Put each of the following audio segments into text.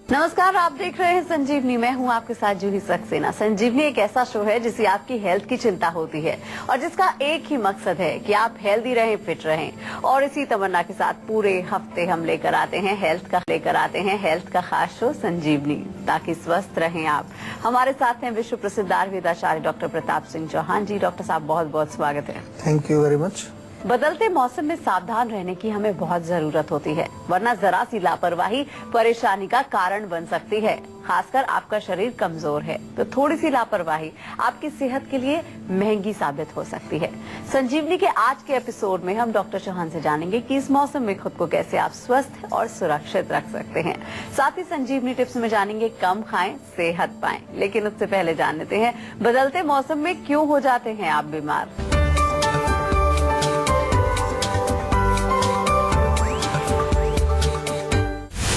नमस्कार, आप देख रहे हैं संजीवनी। मैं हूं आपके साथ जूही सक्सेना। संजीवनी एक ऐसा शो है जिससे आपकी हेल्थ की चिंता होती है और जिसका एक ही मकसद है कि आप हेल्दी रहें, फिट रहें। और इसी तमन्ना के साथ पूरे हफ्ते हम लेकर आते हैं हेल्थ का खास शो संजीवनी, ताकि स्वस्थ रहें आप। हमारे साथ हैं विश्व प्रसिद्ध आयुर्वेदाचार्य डॉक्टर प्रताप सिंह चौहान जी। डॉक्टर साहब, बहुत बहुत स्वागत है। Thank you very much. बदलते मौसम में सावधान रहने की हमें बहुत जरूरत होती है, वरना जरा सी लापरवाही परेशानी का कारण बन सकती है। खासकर आपका शरीर कमजोर है तो थोड़ी सी लापरवाही आपकी सेहत के लिए महंगी साबित हो सकती है। संजीवनी के आज के एपिसोड में हम डॉक्टर चौहान से जानेंगे कि इस मौसम में खुद को कैसे आप स्वस्थ और सुरक्षित रख सकते हैं। साथ ही संजीवनी टिप्स में जानेंगे कम खाएं, सेहत पाएं। लेकिन उससे पहले जान लेते हैं बदलते मौसम में क्यों हो जाते हैं आप बीमार।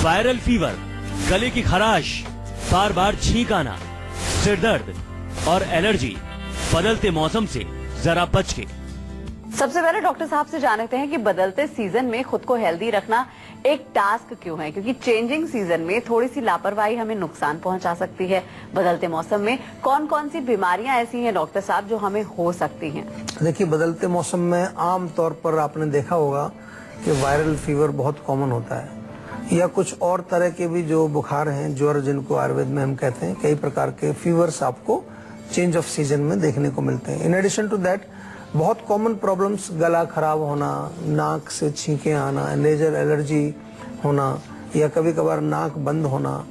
वायरल फीवर, गले की खराश, बार बार छींक आना, सिर दर्द और एलर्जी। बदलते मौसम से जरा बच के। सबसे पहले डॉक्टर साहब से जानते हैं कि बदलते सीजन में खुद को हेल्दी रखना एक टास्क क्यों है, क्योंकि चेंजिंग सीजन में थोड़ी सी लापरवाही हमें नुकसान पहुंचा सकती है। बदलते मौसम में कौन कौन सी बीमारियां ऐसी हैं डॉक्टर साहब जो हमें हो सकती हैं? देखिए, बदलते मौसम में आम तौर पर आपने देखा होगा कि वायरल फीवर बहुत कॉमन होता है, या कुछ और तरह के भी जो बुखार हैं, ज्वर जिनको आयुर्वेद में हम कहते हैं, कई प्रकार के फीवर्स आपको चेंज ऑफ सीजन में देखने को मिलते हैं। इन एडिशन टू दैट बहुत कॉमन प्रॉब्लम्स, गला खराब होना, नाक से छींके आना, नेजल एलर्जी होना, या कभी कभार नाक बंद होना,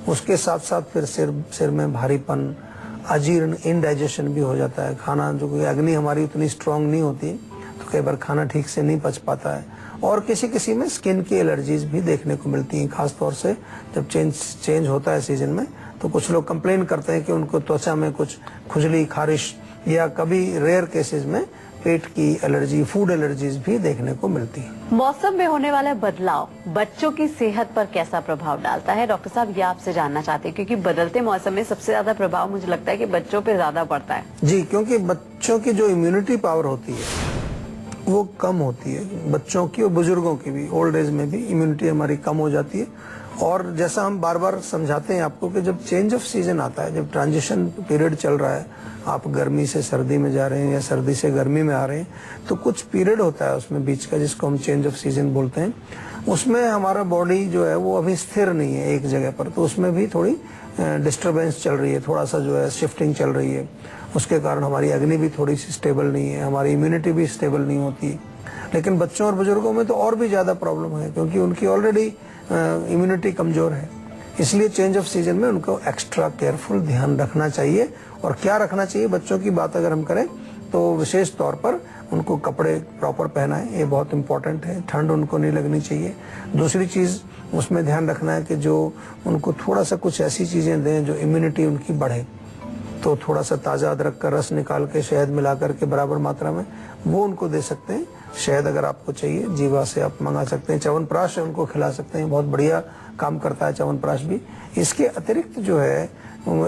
उसके साथ साथ फिर सिर में भारीपन, अजीर्ण, इनडाइजेशन भी हो जाता है। खाना जो कि अग्नि हमारी उतनी स्ट्रांग नहीं होती तो कई बार खाना ठीक से नहीं पच पाता है। और किसी में स्किन की एलर्जीज भी देखने को मिलती हैं, खास तौर से जब चेंज होता है सीजन में। तो कुछ लोग कंप्लेन करते हैं कि उनको त्वचा में कुछ खुजली, खारिश, या कभी रेयर केसेस में पेट की एलर्जी, फूड एलर्जीज भी देखने को मिलती है। मौसम में होने वाला बदलाव बच्चों की सेहत पर कैसा प्रभाव डालता है डॉक्टर साहब, ये आपसे जानना चाहते हैं, क्योंकि बदलते मौसम में सबसे ज्यादा प्रभाव मुझे लगता है कि बच्चों पे ज्यादा पड़ता है। जी, क्योंकि बच्चों की जो इम्यूनिटी पावर होती है वो कम होती है, बच्चों की और बुजुर्गों की भी। ओल्ड एज में भी इम्यूनिटी हमारी कम हो जाती है। और जैसा हम बार बार समझाते हैं आपको कि जब चेंज ऑफ सीजन आता है, जब ट्रांजिशन पीरियड चल रहा है, आप गर्मी से सर्दी में जा रहे हैं या सर्दी से गर्मी में आ रहे हैं, तो कुछ पीरियड होता है उसमें बीच का, जिसको हम चेंज ऑफ सीजन बोलते हैं। उसमें हमारा बॉडी जो है वो अभी स्थिर नहीं है एक जगह पर, तो उसमें भी थोड़ी डिस्टर्बेंस चल रही है, थोड़ा सा जो है शिफ्टिंग चल रही है। उसके कारण हमारी अग्नि भी थोड़ी सी स्टेबल नहीं है, हमारी इम्यूनिटी भी स्टेबल नहीं होती। लेकिन बच्चों और बुजुर्गों में तो और भी ज्यादा प्रॉब्लम है, क्योंकि उनकी ऑलरेडी इम्यूनिटी कमजोर है। इसलिए चेंज ऑफ सीजन में उनको एक्स्ट्रा केयरफुल ध्यान रखना चाहिए। और क्या रखना चाहिए, बच्चों की बात अगर हम करें तो विशेष तौर पर उनको कपड़े प्रॉपर पहनाएं, ये बहुत इंपॉर्टेंट है। ठंड उनको नहीं लगनी चाहिए। दूसरी चीज उसमें ध्यान रखना है कि जो उनको थोड़ा सा कुछ ऐसी चीजें दें जो इम्यूनिटी उनकी बढ़े। तो थोड़ा सा ताज़ा अदरक का रस निकाल के शहद मिला करके बराबर मात्रा में वो उनको दे सकते हैं। शहद अगर आपको चाहिए, जीवा से आप मंगा सकते हैं। च्यवनप्राश उनको खिला सकते हैं, बहुत बढ़िया काम करता है च्यवनप्राश भी। इसके अतिरिक्त जो है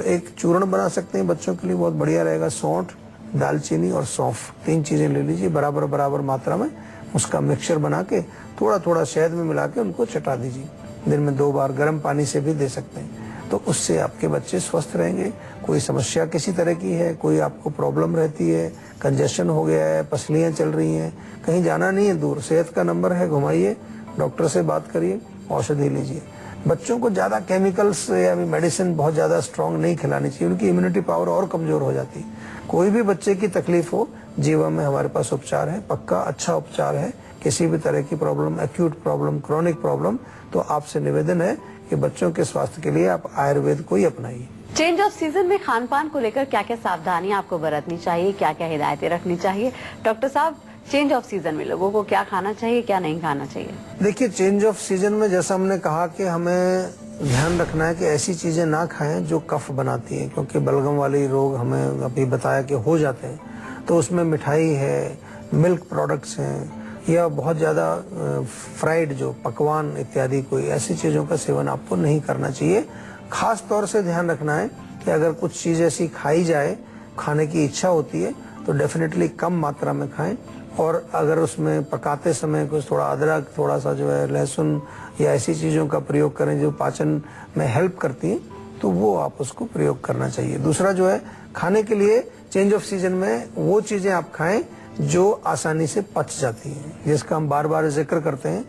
एक चूर्ण बना सकते हैं बच्चों के लिए, बहुत बढ़िया रहेगा। सौंठ, दालचीनी और सौंफ, 3 चीजें ले लीजिए, बराबर मात्रा में उसका मिक्सचर बना के थोड़ा थोड़ा शहद में मिला के उनको चटा दीजिए। दिन में 2 बार गर्म पानी से भी दे सकते हैं। तो उससे आपके बच्चे स्वस्थ रहेंगे। कोई समस्या किसी तरह की है, कोई आपको प्रॉब्लम रहती है, कंजेशन हो गया है, पसलियां चल रही हैं, कहीं जाना नहीं है दूर, सेहत का नंबर है, घुमाइए, डॉक्टर से बात करिए, औषधि लीजिए। बच्चों को ज्यादा केमिकल्स या मेडिसिन बहुत ज्यादा स्ट्रांग नहीं खिलानी चाहिए, उनकी इम्यूनिटी पावर और कमजोर हो जाती है। कोई भी बच्चे की तकलीफ हो, जीवा में हमारे पास उपचार है, पक्का अच्छा उपचार है। किसी भी तरह की problem, acute problem, chronic problem, तो आपसे निवेदन है कि बच्चों के स्वास्थ्य के लिए आप आयुर्वेद को ही अपनाइए। चेंज ऑफ सीजन में खान पान को लेकर क्या क्या सावधानियां आपको बरतनी चाहिए, क्या क्या हिदायतें रखनी चाहिए डॉक्टर साहब? चेंज ऑफ सीजन में लोगों को क्या खाना चाहिए, क्या नहीं खाना चाहिए? देखिए, चेंज ऑफ सीजन में जैसा हमने कहा कि हमें ध्यान रखना है कि ऐसी चीजें ना खाएं जो कफ बनाती हैं, क्योंकि बलगम वाले रोग हमें अभी बताया कि हो जाते हैं। तो उसमें मिठाई है, मिल्क प्रोडक्ट्स हैं, या बहुत ज्यादा फ्राइड जो पकवान इत्यादि, कोई ऐसी चीजों का सेवन आपको नहीं करना चाहिए। खास तौर से ध्यान रखना है कि अगर कुछ चीज ऐसी खाई जाए, खाने की इच्छा होती है, तो डेफिनेटली कम मात्रा में खाएं। और अगर उसमें पकाते समय कुछ थोड़ा अदरक, थोड़ा सा जो है लहसुन या ऐसी चीज़ों का प्रयोग करें जो पाचन में हेल्प करती हैं, तो वो आप उसको प्रयोग करना चाहिए। दूसरा जो है, खाने के लिए चेंज ऑफ सीजन में वो चीज़ें आप खाएं जो आसानी से पच जाती हैं, जिसका हम बार बार जिक्र करते हैं,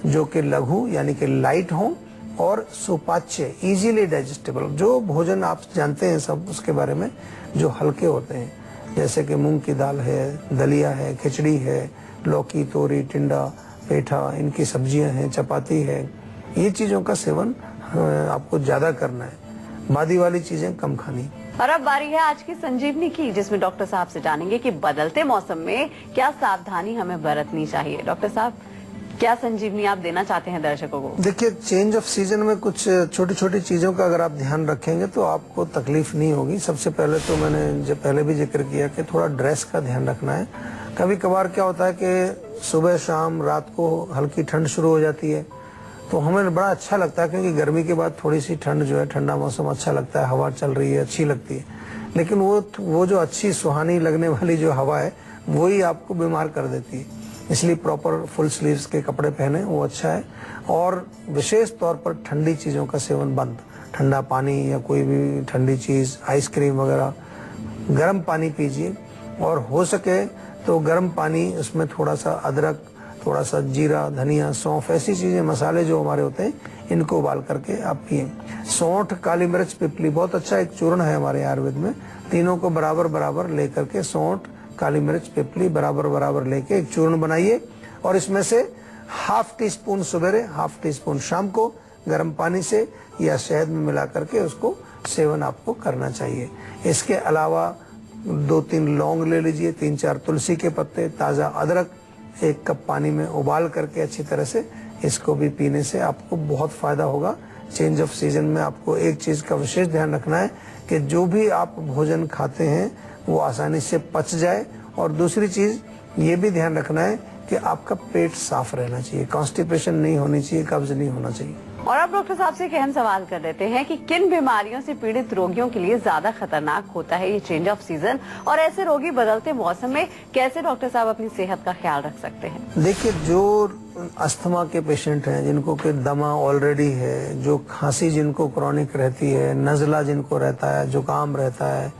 जो कि लघु यानी कि लाइट हों और सुपाच्य, इजीली डाइजेस्टेबल। जो भोजन आप जानते हैं सब उसके बारे में, जो हल्के होते हैं, जैसे कि मूंग की दाल है, दलिया है, खिचड़ी है, लौकी, तोरी, टिंडा, पेठा, इनकी सब्जियां हैं, चपाती है, ये चीज़ों का सेवन आपको ज़्यादा करना है। बादी वाली चीज़ें कम खानी। और अब बारी है आज की संजीवनी की, जिसमें डॉक्टर साहब से जानेंगे कि बदलते मौसम में क्या सावधानी हमें बरतनी चाहिए। डॉक्टर साहब, क्या संजीवनी आप देना चाहते हैं दर्शकों को? देखिए, चेंज ऑफ सीजन में कुछ छोटी छोटी चीजों का अगर आप ध्यान रखेंगे तो आपको तकलीफ नहीं होगी। सबसे पहले तो मैंने जो पहले भी जिक्र किया कि थोड़ा ड्रेस का ध्यान रखना है। कभी कभार क्या होता है कि सुबह शाम रात को हल्की ठंड शुरू हो जाती है, तो हमें बड़ा अच्छा लगता है, क्योंकि गर्मी के बाद थोड़ी सी ठंड जो है, ठंडा मौसम अच्छा लगता है, हवा चल रही है, अच्छी लगती है। लेकिन वो जो अच्छी सुहानी लगने वाली जो हवा है, वही आपको बीमार कर देती है। इसलिए प्रॉपर फुल स्लीव्स के कपड़े पहने, वो अच्छा है। और विशेष तौर पर ठंडी चीज़ों का सेवन बंद, ठंडा पानी या कोई भी ठंडी चीज़, आइसक्रीम वगैरह, गर्म पानी पीजिए। और हो सके तो गर्म पानी, उसमें थोड़ा सा अदरक, थोड़ा सा जीरा, धनिया, सौंफ, ऐसी चीज़ें, मसाले जो हमारे होते हैं, इनको उबाल करके आप पिए। सौंठ, काली मिर्च, पिपली, बहुत अच्छा एक चूर्ण है हमारे आयुर्वेद में। तीनों को बराबर बराबर लेकर के, सौंठ, काली मिर्च, पिपली बराबर बराबर लेके एक चूर्ण बनाइए, और इसमें से हाफ टी स्पून सवेरे, हाफ टी स्पून शाम को गर्म पानी से या शहद में मिला करके उसको सेवन आपको करना चाहिए। इसके अलावा 2-3 लौंग ले लीजिए, 3-4 तुलसी के पत्ते, ताज़ा अदरक 1 कप पानी में उबाल करके अच्छी तरह से इसको भी पीने से आपको बहुत फायदा होगा। चेंज ऑफ सीजन में आपको एक चीज़ का विशेष ध्यान रखना है कि जो भी आप भोजन खाते हैं वो आसानी से पच जाए। और दूसरी चीज़ ये भी ध्यान रखना है कि आपका पेट साफ रहना चाहिए, कॉन्स्टिपेशन नहीं होनी चाहिए, कब्ज नहीं होना चाहिए। और अब डॉक्टर साहब से एक अहम सवाल कर देते हैं कि किन बीमारियों से पीड़ित रोगियों के लिए ज्यादा खतरनाक होता है ये चेंज ऑफ सीजन, और ऐसे रोगी बदलते मौसम में कैसे डॉक्टर साहब अपनी सेहत का ख्याल रख सकते हैं? देखिए, जो अस्थमा के पेशेंट हैं, जिनको कि दमा ऑलरेडी है, जो खांसी जिनको क्रॉनिक रहती है, नज़ला जिनको रहता है, जुकाम रहता है,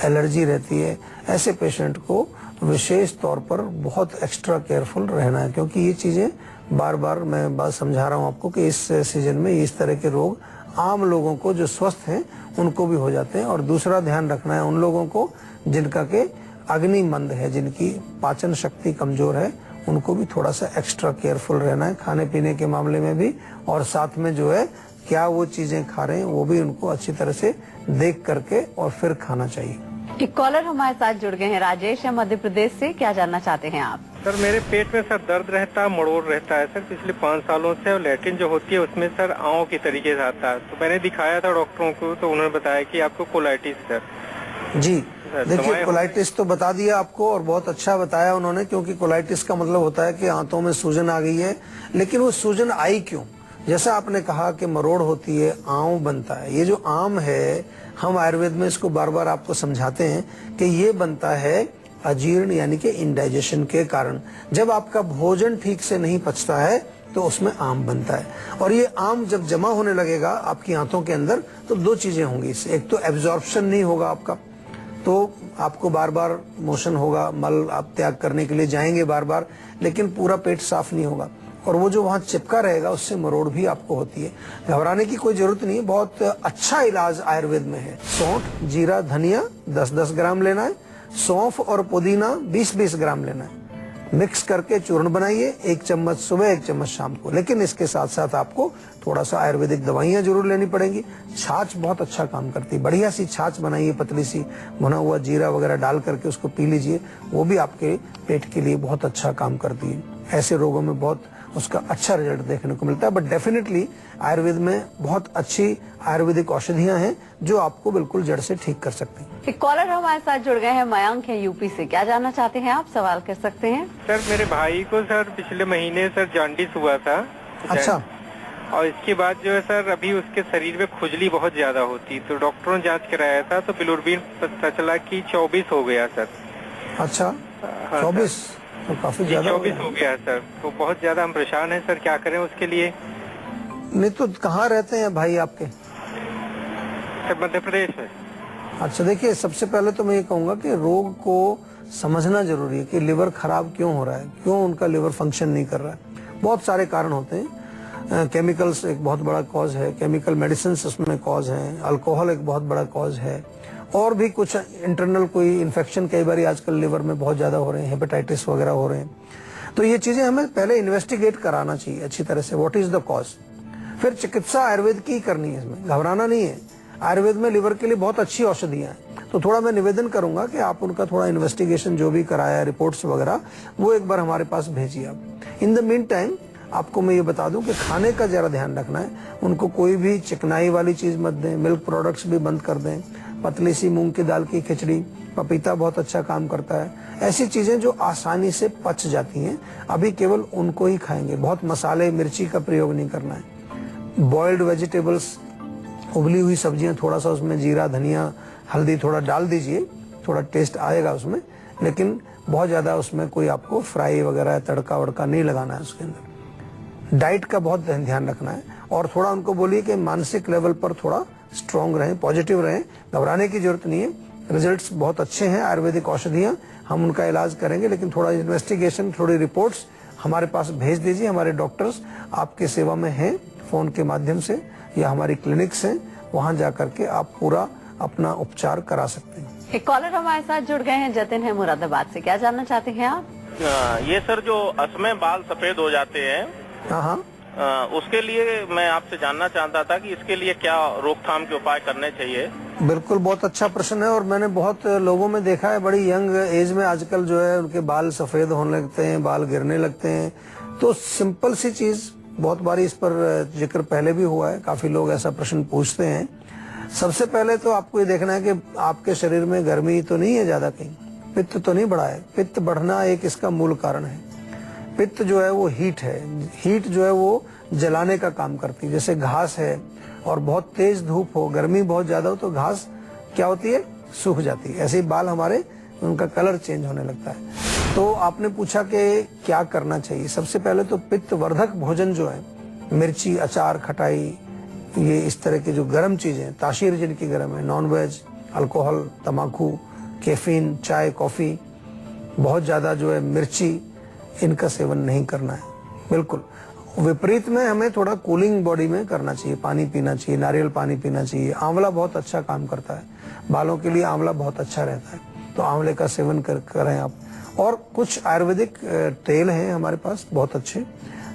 एलर्जी रहती है, ऐसे पेशेंट को विशेष तौर पर बहुत एक्स्ट्रा केयरफुल रहना है। क्योंकि ये चीज़ें बार बार मैं बात समझा रहा हूँ आपको कि इस सीजन में इस तरह के रोग आम लोगों को जो स्वस्थ हैं उनको भी हो जाते हैं। और दूसरा ध्यान रखना है उन लोगों को जिनका के अग्नि मंद है, जिनकी पाचन शक्ति कमजोर है, उनको भी थोड़ा सा एक्स्ट्रा केयरफुल रहना है खाने पीने के मामले में भी। और साथ में जो है क्या वो चीजें खा रहे हैं वो भी उनको अच्छी तरह से देख करके और फिर खाना चाहिए। एक कॉलर हमारे साथ जुड़ गए हैं, राजेश है मध्य प्रदेश से। क्या जानना चाहते हैं आप? सर, मेरे पेट में सर दर्द रहता है, मड़ोड़ रहता है सर पिछले 5 सालों से, और लैट्रिन जो होती है उसमें सर आंव की तरीके से आता है। तो मैंने दिखाया था डॉक्टरों को, तो उन्होंने बताया कि आपको कोलाइटिस सर। जी देखिए, कोलाइटिस तो बता दिया आपको, और बहुत अच्छा बताया उन्होंने, क्योंकि कोलाइटिस का मतलब होता है कि आंतों में सूजन आ गई है। लेकिन वो सूजन आई क्यों? जैसा आपने कहा कि मरोड़ होती है, आंव बनता है। ये जो आम है, हम आयुर्वेद में इसको बार बार आपको समझाते हैं कि ये बनता है अजीर्ण यानी कि इंडाइजेशन के कारण। जब आपका भोजन ठीक से नहीं पचता है तो उसमें आम बनता है। और ये आम जब जमा होने लगेगा आपकी आंतों के अंदर, तो 2 चीजें होंगी इससे। एक तो एब्जॉर्प्शन नहीं होगा आपका, तो आपको बार बार मोशन होगा, मल आप त्याग करने के लिए जाएंगे बार बार, लेकिन पूरा पेट साफ नहीं होगा। और वो जो वहाँ चिपका रहेगा उससे मरोड़ भी आपको होती है। घबराने की कोई जरूरत नहीं, बहुत अच्छा इलाज आयुर्वेद में है। सौंठ, जीरा, धनिया 10-10 ग्राम लेना है, सौंफ और पुदीना 20-20 ग्राम लेना है, मिक्स करके चूर्ण बनाइए, 1 चम्मच सुबह 1 चम्मच शाम को। लेकिन इसके साथ साथ आपको थोड़ा सा आयुर्वेदिक दवाइयाँ जरूर लेनी पड़ेंगी। छाछ बहुत अच्छा काम करती है, बढ़िया सी छाछ बनाइए, पतली सी, भुना हुआ जीरा वगैरह डाल करके उसको पी लीजिए, वो भी आपके पेट के लिए बहुत अच्छा काम करती है। ऐसे रोगों में बहुत उसका अच्छा रिजल्ट देखने को मिलता है। बट डेफिनेटली आयुर्वेद में बहुत अच्छी आयुर्वेदिक औषधियां हैं जो आपको बिल्कुल जड़ से ठीक कर सकती हैं। एक कॉलर हमारे साथ जुड़ गए हैं, मयंक है यूपी से। क्या जानना चाहते हैं आप? सवाल कर सकते हैं। सर, मेरे भाई को सर पिछले महीने सर जॉन्डिस हुआ था। अच्छा। और इसके बाद जो है सर अभी उसके शरीर में खुजली बहुत ज्यादा होती, तो डॉक्टरों ने जांच कराया था तो बिलिरुबिन पता चला कि 24 हो गया सर। अच्छा, 24? तो काफी ज्यादा हो 24 हो गया है सर, तो बहुत ज्यादा हम परेशान हैं सर, क्या करें उसके लिए? नहीं तो कहाँ रहते हैं भाई आपके? सर मध्य प्रदेश में। अच्छा देखिए, सबसे पहले तो मैं ये कहूंगा कि रोग को समझना जरूरी है कि लिवर खराब क्यों हो रहा है, क्यों उनका लिवर फंक्शन नहीं कर रहा है। बहुत सारे कारण होते हैं। केमिकल्स एक बहुत बड़ा कॉज है, केमिकल मेडिसिन उसमें कॉज है, अल्कोहल एक बहुत बड़ा कॉज है, और भी कुछ इंटरनल कोई इन्फेक्शन कई बार आजकल लिवर में बहुत ज्यादा हो रहे हैं, हेपेटाइटिस वगैरह हो रहे हैं। तो ये चीजें हमें पहले इन्वेस्टिगेट कराना चाहिए अच्छी तरह से, व्हाट इज द कॉज। फिर चिकित्सा आयुर्वेद की करनी है, इसमें घबराना नहीं है। आयुर्वेद में लिवर के लिए बहुत अच्छी औषधियां हैं, तो थोड़ा मैं निवेदन करूंगा कि आप उनका थोड़ा इन्वेस्टिगेशन जो भी कराया, रिपोर्ट्स वगैरह, वो एक बार हमारे पास भेजिए आप। इन द मीन टाइम आपको मैं ये बता दूं कि खाने का जरा ध्यान रखना है। उनको कोई भी चिकनाई वाली चीज मत दें, मिल्क प्रोडक्ट्स भी बंद कर दें, पतली सी मूंग की दाल की खिचड़ी, पपीता बहुत अच्छा काम करता है। ऐसी चीजें जो आसानी से पच जाती हैं, अभी केवल उनको ही खाएंगे। बहुत मसाले मिर्ची का प्रयोग नहीं करना है। बॉइल्ड वेजिटेबल्स, उबली हुई सब्जियां, थोड़ा सा उसमें जीरा, धनिया, हल्दी थोड़ा डाल दीजिए, थोड़ा टेस्ट आएगा उसमें, लेकिन बहुत ज्यादा उसमें कोई आपको फ्राई वगैरह तड़का वड़का नहीं लगाना है उसके अंदर। डाइट का बहुत ध्यान रखना है, और थोड़ा उनको बोलिए कि मानसिक लेवल पर थोड़ा स्ट्रांग रहें, पॉजिटिव रहें, घबराने की जरूरत नहीं है। रिजल्ट्स बहुत अच्छे हैं, आयुर्वेदिक औषधियां, हम उनका इलाज करेंगे, लेकिन थोड़ा इन्वेस्टिगेशन, थोड़ी रिपोर्ट्स हमारे पास भेज दीजिए। हमारे डॉक्टर्स आपके सेवा में हैं, फोन के माध्यम से या हमारी क्लिनिक्स हैं, वहां जाकर के आप पूरा अपना उपचार करा सकते हैं। एक कॉलर हमारे साथ जुड़ गए हैं, जतिन है मुरादाबाद से। क्या जानना चाहते हैं आप? ये सर जो असमय बाल सफेद हो जाते हैं, हाँ, उसके लिए मैं आपसे जानना चाहता था कि इसके लिए क्या रोकथाम के उपाय करने चाहिए? बिल्कुल, बहुत अच्छा प्रश्न है, और मैंने बहुत लोगों में देखा है, बड़ी यंग एज में आजकल जो है उनके बाल सफेद होने लगते हैं, बाल गिरने लगते हैं। तो सिंपल सी चीज, बहुत बारी इस पर जिक्र पहले भी हुआ है, काफी लोग ऐसा प्रश्न पूछते हैं। सबसे पहले तो आपको ये देखना है कि आपके शरीर में गर्मी तो नहीं है ज्यादा, कहीं पित्त तो नहीं बढ़ा है। पित्त बढ़ना एक इसका मूल कारण है। पित्त जो है वो हीट है, हीट जो है वो जलाने का काम करती है। जैसे घास है और बहुत तेज धूप हो, गर्मी बहुत ज्यादा हो, तो घास क्या होती है, सूख जाती है। ऐसे ही बाल हमारे, उनका कलर चेंज होने लगता है। तो आपने पूछा कि क्या करना चाहिए। सबसे पहले तो पित्त वर्धक भोजन जो है, मिर्ची, अचार, खटाई, ये इस तरह की जो गर्म चीजें, ताशीर जिनकी गर्म है, नॉनवेज, अल्कोहल, तम्बाकू, कैफीन, चाय, कॉफी, बहुत ज्यादा जो है मिर्ची, इनका सेवन नहीं करना है। बिल्कुल विपरीत में हमें थोड़ा कूलिंग बॉडी में करना चाहिए, पानी पीना चाहिए, नारियल पानी पीना चाहिए। आंवला बहुत अच्छा काम करता है, बालों के लिए आंवला बहुत अच्छा रहता है, तो आंवले का सेवन करें आप। और कुछ आयुर्वेदिक तेल हैं हमारे पास बहुत अच्छे,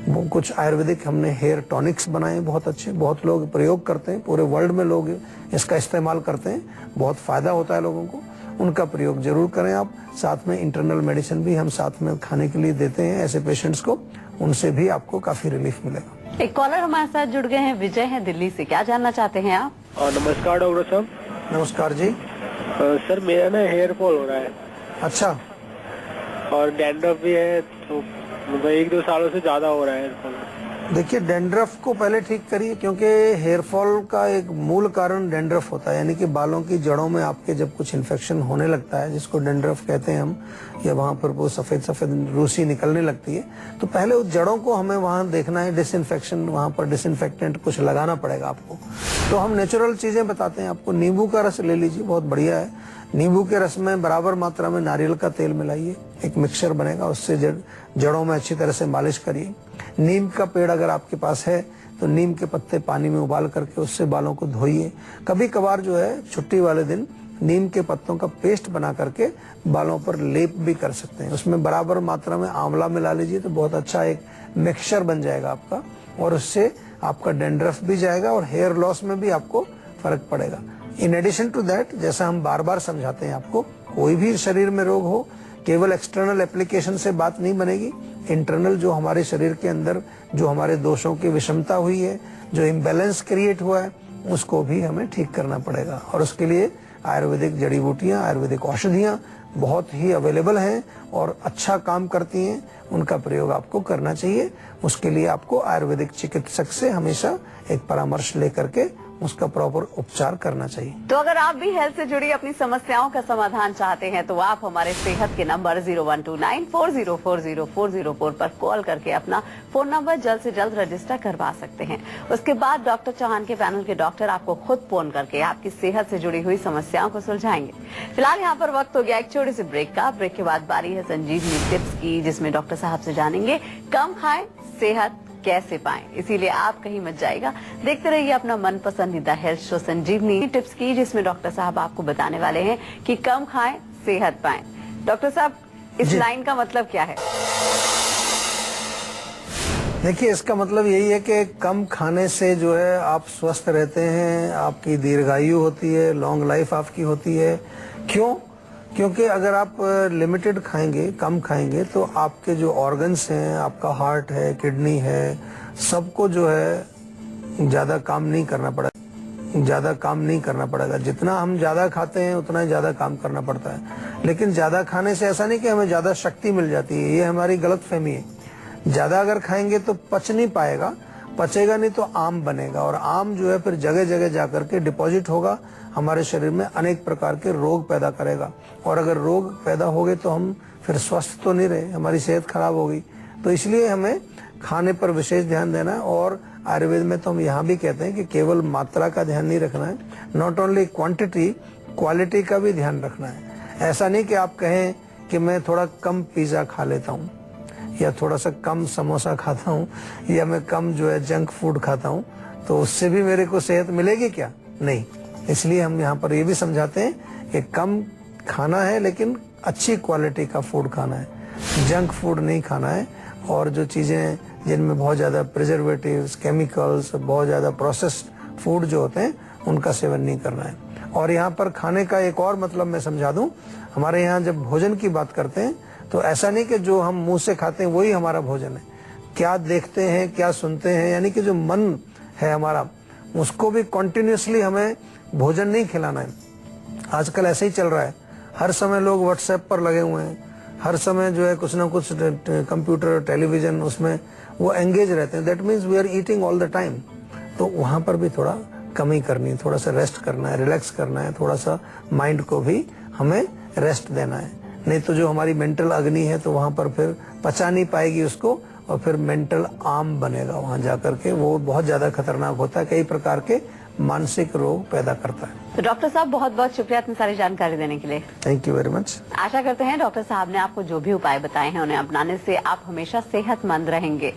कुछ आयुर्वेदिक हमने हेयर टॉनिक्स बनाए बहुत अच्छे, बहुत लोग प्रयोग करते हैं, पूरे वर्ल्ड में लोग इसका इस्तेमाल करते हैं, बहुत फायदा होता है लोगों को। उनका प्रयोग जरूर करें आप। साथ में इंटरनल मेडिसिन भी हम साथ में खाने के लिए देते हैं ऐसे पेशेंट्स को, उनसे भी आपको काफी रिलीफ मिलेगा। एक कॉलर हमारे साथ जुड़ गए हैं, विजय है दिल्ली से। क्या जानना चाहते हैं आप? नमस्कार डॉक्टर साहब। नमस्कार जी। सर मेरा ना हेयर फॉल हो रहा है। अच्छा, और डैंड्रफ भी है, तो 1-2 सालों से ज्यादा हो रहा है हेयर फॉल। देखिए डैंड्रफ को पहले ठीक करिए, क्योंकि हेयर फॉल का एक मूल कारण डैंड्रफ होता है, यानी कि बालों की जड़ों में आपके जब कुछ इन्फेक्शन होने लगता है, जिसको डैंड्रफ कहते हैं हम, या वहां पर वो सफेद सफेद रूसी निकलने लगती है, तो पहले उस जड़ों को हमें वहां देखना है, डिसइंफेक्शन, वहां पर डिसइंफेक्टेंट कुछ लगाना पड़ेगा आपको। तो हम नेचुरल चीजें बताते हैं आपको। नींबू का रस ले लीजिए, बहुत बढ़िया है। नींबू के रस में बराबर मात्रा में नारियल का तेल मिलाइए, एक मिक्सचर बनेगा, उससे जड़ों में अच्छी तरह से मालिश करिए। नीम का पेड़ अगर आपके पास है तो नीम के पत्ते पानी में उबाल करके उससे बालों को धोइए। कभी कभार जो है छुट्टी वाले दिन नीम के पत्तों का पेस्ट बना करके बालों पर लेप भी कर सकते हैं। उसमें बराबर मात्रा में आंवला मिला लीजिए, तो बहुत अच्छा एक मिक्सचर बन जाएगा आपका, और उससे आपका डैंड्रफ भी जाएगा और हेयर लॉस में भी आपको फर्क पड़ेगा। इन एडिशन टू दैट, जैसा हम बार बार समझाते हैं आपको, कोई भी शरीर में रोग हो, केवल एक्सटर्नल एप्लीकेशन से बात नहीं बनेगी। इंटरनल जो हमारे शरीर के अंदर जो हमारे दोषों की विषमता हुई है, जो इम्बैलेंस क्रिएट हुआ है, उसको भी हमें ठीक करना पड़ेगा। और उसके लिए आयुर्वेदिक जड़ी बूटियां, आयुर्वेदिक औषधियां बहुत ही अवेलेबल हैं और अच्छा काम करती हैं। उनका प्रयोग आपको करना चाहिए। उसके लिए आपको आयुर्वेदिक चिकित्सक से हमेशा एक परामर्श लेकर के उसका प्रॉपर उपचार करना चाहिए। तो अगर आप भी हेल्थ से जुड़ी अपनी समस्याओं का समाधान चाहते हैं तो आप हमारे सेहत के नंबर 0129404004 पर कॉल करके अपना फोन नंबर जल्द से जल्द रजिस्टर करवा सकते हैं। उसके बाद डॉक्टर चौहान के पैनल के डॉक्टर आपको खुद फोन करके आपकी सेहत से जुड़ी हुई समस्याओं को सुलझाएंगे। फिलहाल यहाँ पर वक्त हो गया एक छोटे से ब्रेक का। ब्रेक के बाद बारी है संजीवनी टिप्स की, जिसमें डॉक्टर साहब से जानेंगे कम खाएं सेहत कैसे पाएं। इसीलिए आप कहीं मत जाइएगा, देखते रहिए अपना मन पसंदीदा हेल्थ शो संजीवनी टिप्स की, जिसमें डॉक्टर साहब आपको बताने वाले हैं कि कम खाएं सेहत पाएं। डॉक्टर साहब, इस लाइन का मतलब क्या है? देखिए, इसका मतलब यही है कि कम खाने से जो है आप स्वस्थ रहते हैं, आपकी दीर्घायु होती है, लॉन्ग लाइफ आपकी होती है। क्यों? क्योंकि अगर आप लिमिटेड खाएंगे, कम खाएंगे, तो आपके जो ऑर्गन्स हैं, आपका हार्ट है, किडनी है, सबको जो है ज्यादा काम नहीं करना पड़ेगा। जितना हम ज्यादा खाते हैं उतना ही ज्यादा काम करना पड़ता है। लेकिन ज्यादा खाने से ऐसा नहीं कि हमें ज्यादा शक्ति मिल जाती है, ये हमारी गलतफहमी है। ज्यादा अगर खाएंगे तो पच नहीं पाएगा, पचेगा नहीं तो आम बनेगा, और आम जो है फिर जगह जगह जाकर के डिपॉजिट होगा, हमारे शरीर में अनेक प्रकार के रोग पैदा करेगा। और अगर रोग पैदा हो गए तो हम फिर स्वस्थ तो नहीं रहे, हमारी सेहत खराब होगी। तो इसलिए हमें खाने पर विशेष ध्यान देना है। और आयुर्वेद में तो हम यहाँ भी कहते हैं कि केवल मात्रा का ध्यान नहीं रखना है, नॉट ओनली क्वांटिटी, क्वालिटी का भी ध्यान रखना है। ऐसा नहीं कि आप कहें कि मैं थोड़ा कम पिज्जा खा लेता हूँ, या थोड़ा सा कम समोसा खाता हूँ, या मैं कम जो है जंक फूड खाता हूँ, तो उससे भी मेरे को सेहत मिलेगी क्या? नहीं। इसलिए हम यहाँ पर ये भी समझाते हैं कि कम खाना है लेकिन अच्छी क्वालिटी का फूड खाना है, जंक फूड नहीं खाना है। और जो चीजें जिनमें बहुत ज्यादा प्रिजर्वेटिव्स, केमिकल्स, बहुत ज्यादा प्रोसेस्ड फूड जो होते हैं, उनका सेवन नहीं करना है। और यहाँ पर खाने का एक और मतलब मैं समझा दूं, हमारे यहाँ जब भोजन की बात करते हैं तो ऐसा नहीं कि जो हम मुंह से खाते हैं वही हमारा भोजन है। क्या देखते हैं, क्या सुनते हैं, यानी कि जो मन है हमारा, उसको भी कॉन्टिन्यूसली हमें भोजन नहीं खिलाना है। आजकल ऐसे ही चल रहा है, हर समय लोग व्हाट्सएप पर लगे हुए हैं, हर समय जो है कुछ ना कुछ कंप्यूटर, टेलीविजन, उसमें वो एंगेज रहते हैं। That means we are eating all the time. तो वहां पर भी थोड़ा कमी करनी है, थोड़ा सा रेस्ट करना है, रिलैक्स करना है, थोड़ा सा माइंड को भी हमें रेस्ट देना है। नहीं तो जो हमारी मेंटल अग्नि है तो वहां पर फिर पचा नहीं पाएगी उसको, और फिर मेंटल आर्म बनेगा वहां जाकर के, वो बहुत ज्यादा खतरनाक होता है, कई प्रकार के मानसिक रोग पैदा करता है। तो डॉक्टर साहब, बहुत बहुत शुक्रिया इतनी सारी जानकारी देने के लिए। Thank you very much. आशा करते हैं डॉक्टर साहब ने आपको जो भी उपाय बताए हैं उन्हें अपनाने से आप हमेशा सेहतमंद रहेंगे।